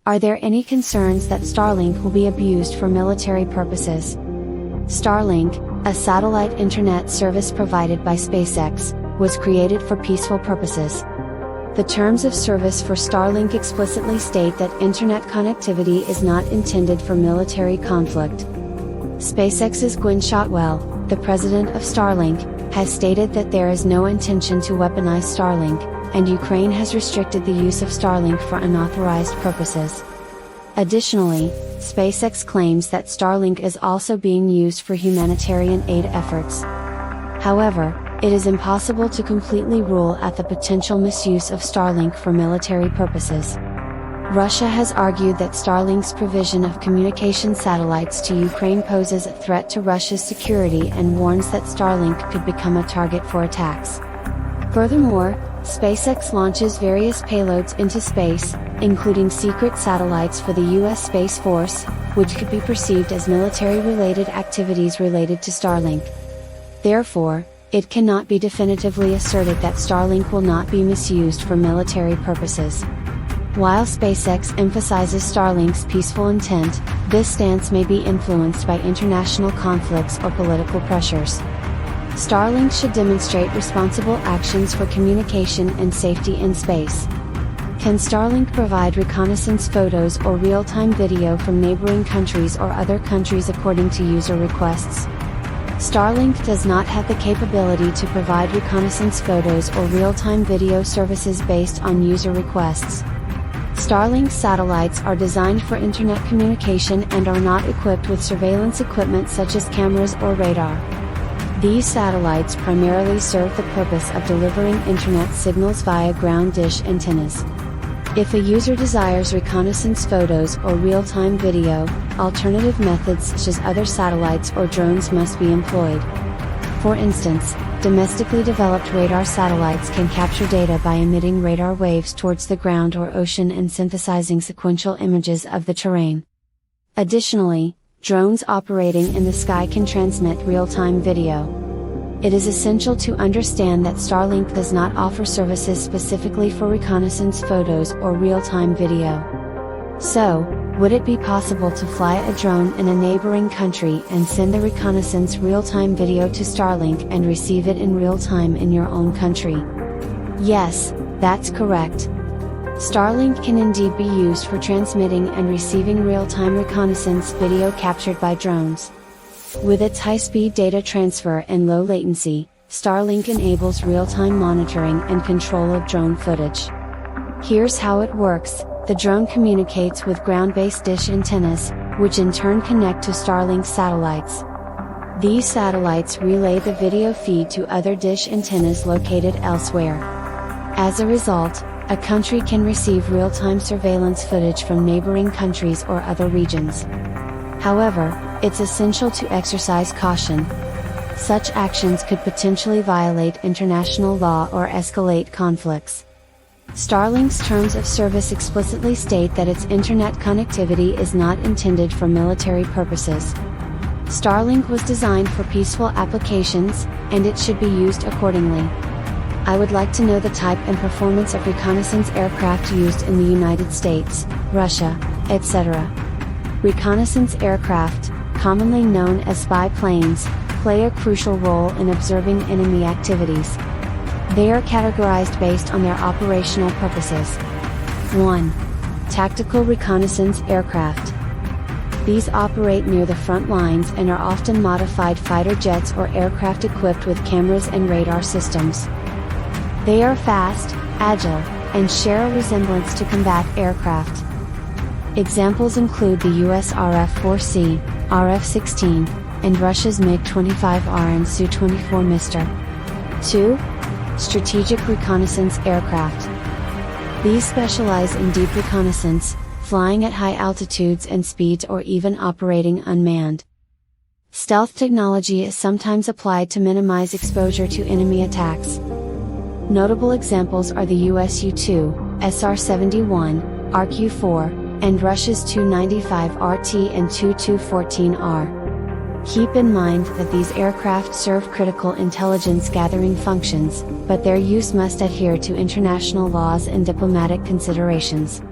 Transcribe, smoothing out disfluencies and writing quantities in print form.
Are there any concerns that Starlink will be abused for military purposes? Starlink, a satellite internet service provided by SpaceX, was created for peaceful purposes. The terms of service for Starlink explicitly state that internet connectivity is not intended for military conflict. SpaceX's Gwynne Shotwell, the president of Starlink, has stated that there is no intention to weaponize Starlink, and Ukraine has restricted the use of Starlink for unauthorized purposes. Additionally, SpaceX claims that Starlink is also being used for humanitarian aid efforts. However, it is impossible to completely rule out the potential misuse of Starlink for military purposes. Russia has argued that Starlink's provision of communication satellites to Ukraine poses a threat to Russia's security and warns that Starlink could become a target for attacks. Furthermore, SpaceX launches various payloads into space, including secret satellites for the U.S. Space Force, which could be perceived as military-related activities related to Starlink. Therefore, it cannot be definitively asserted that Starlink will not be misused for military purposes. While SpaceX emphasizes Starlink's peaceful intent, this stance may be influenced by international conflicts or political pressures. Starlink should demonstrate responsible actions for communication and safety in space. Can Starlink provide reconnaissance photos or real-time video from neighboring countries or other countries according to user requests? Starlink does not have the capability to provide reconnaissance photos or real-time video services based on user requests. Starlink satellites are designed for internet communication and are not equipped with surveillance equipment such as cameras or radar. These satellites primarily serve the purpose of delivering internet signals via ground dish antennas. If a user desires reconnaissance photos or real-time video, alternative methods such as other satellites or drones must be employed. For instance, domestically developed radar satellites can capture data by emitting radar waves towards the ground or ocean and synthesizing sequential images of the terrain. Additionally, drones operating in the sky can transmit real-time video. It is essential to understand that Starlink does not offer services specifically for reconnaissance photos or real-time video. So, would it be possible to fly a drone in a neighboring country and send the reconnaissance real-time video to Starlink and receive it in real time in your own country? Yes, that's correct. Starlink can indeed be used for transmitting and receiving real-time reconnaissance video captured by drones. With its high-speed data transfer and low latency, Starlink enables real-time monitoring and control of drone footage. Here's how it works. The drone communicates with ground-based dish antennas, which in turn connect to Starlink satellites. These satellites relay the video feed to other dish antennas located elsewhere. As a result, a country can receive real-time surveillance footage from neighboring countries or other regions. However, it's essential to exercise caution. Such actions could potentially violate international law or escalate conflicts. Starlink's terms of service explicitly state that its internet connectivity is not intended for military purposes. Starlink was designed for peaceful applications, and it should be used accordingly. I would like to know the type and performance of reconnaissance aircraft used in the United States, Russia, etc. Reconnaissance aircraft, commonly known as spy planes, play a crucial role in observing enemy activities. They are categorized based on their operational purposes. 1. Tactical reconnaissance aircraft. These operate near the front lines and are often modified fighter jets or aircraft equipped with cameras and radar systems. They are fast, agile, and share a resemblance to combat aircraft. Examples include the US RF-4C, RF-16, and Russia's MiG-25R and Su-24 Mister. 2. Strategic reconnaissance aircraft. These specialize in deep reconnaissance, flying at high altitudes and speeds or even operating unmanned. Stealth technology is sometimes applied to minimize exposure to enemy attacks. Notable examples are the US U-2, SR-71, RQ-4, and Russia's Tu-95RT and Tu-214R. Keep in mind that these aircraft serve critical intelligence gathering functions, but their use must adhere to international laws and diplomatic considerations.